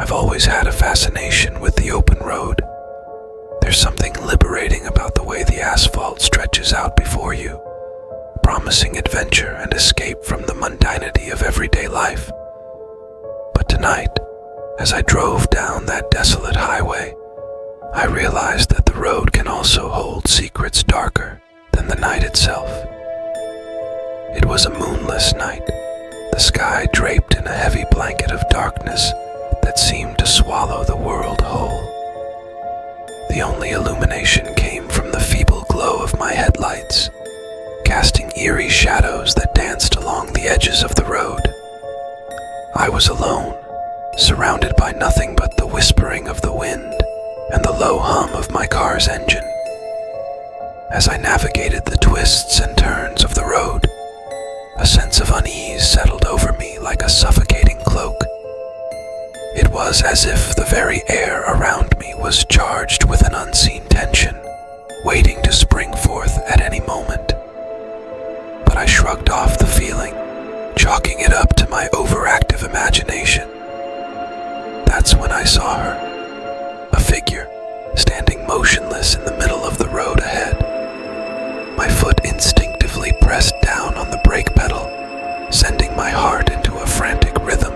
I've always had a fascination with the open road. There's something liberating about the way the asphalt stretches out before you, promising adventure and escape from the mundanity of everyday life. But tonight, as I drove down that desolate highway, I realized that the road can also hold secrets darker than the night itself. It was a moonless night, the sky draped in a heavy blanket of darkness that seemed to swallow the world whole. The only illumination came from the feeble glow of my headlights, casting eerie shadows that danced along the edges of the road. I was alone, surrounded by nothing but the whispering of the wind and the low hum of my car's engine. As I navigated the twists and turns of the road, a sense of unease settled over me like a suffocating cloak. It was as if the very air around me was charged with an unseen tension, waiting to spring forth at any moment. But I shrugged off the feeling, chalking it up to my overactive imagination. That's when I saw her, a figure standing motionless in the middle of the road ahead. My foot instinctively pressed down on the brake pedal, sending my heart into a frantic rhythm.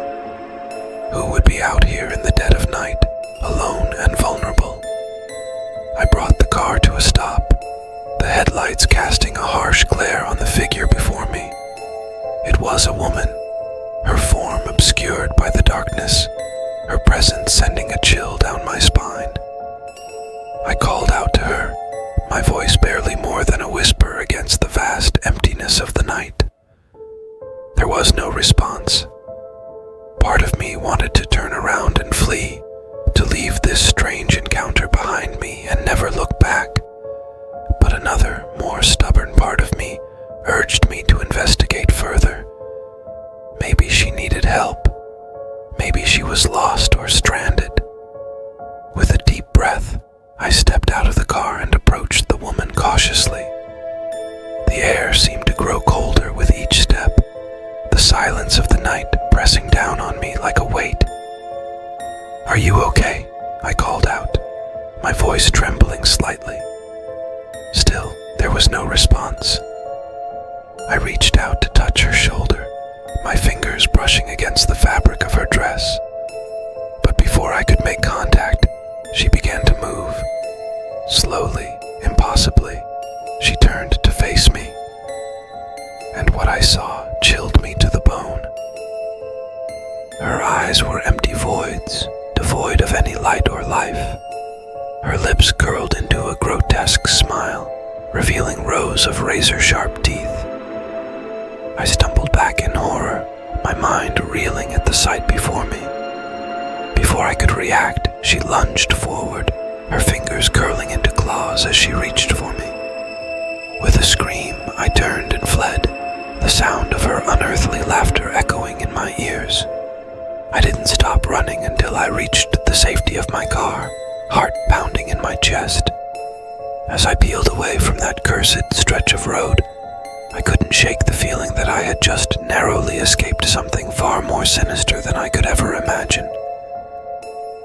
Who would be out here in the dead of night, alone and vulnerable? I brought the car to a stop, the headlights casting a harsh glare on the figure before me. It was a woman, her form obscured by the darkness, her presence sending a chill down my spine. I called out to her, my voice barely more than a whisper against the vast emptiness of the night. There was no response. Part of me wanted to turn around and flee, to leave this strange encounter behind me and never look back. But another, more stubborn part of me urged me to investigate further. Maybe she needed help. Maybe she was lost or stranded. With a deep breath, I stepped out of the car and approached the woman cautiously. The air seemed to grow colder with each step, the silence of the night pressing down on me like a weight. "Are you okay?" I called out, my voice trembling slightly. Still, there was no response. I reached out to touch her shoulder, my fingers brushing against the fabric of her dress. But before I could make contact, she began to move. Slowly, impossibly, she turned to face me. And what I saw chilled me to the bone. Her eyes were empty voids, devoid of any light or life. Her lips curled into a grotesque smile, revealing rows of razor-sharp teeth. I stumbled back in horror, my mind reeling at the sight before me. Before I could react, she lunged forward, her fingers curling into claws as she reached for me. With a scream, I turned and fled, the sound of her unearthly laughter echoing in my ears. I didn't stop running until I reached the safety of my car, heart pounding in my chest. As I peeled away from that cursed stretch of road, I couldn't shake the feeling that I had just narrowly escaped something far more sinister than I could ever imagine.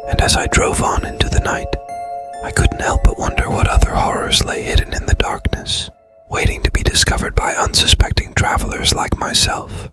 And as I drove on into the night, I couldn't help but wonder what other horrors lay hidden in the darkness, waiting to be discovered by unsuspecting travelers like myself.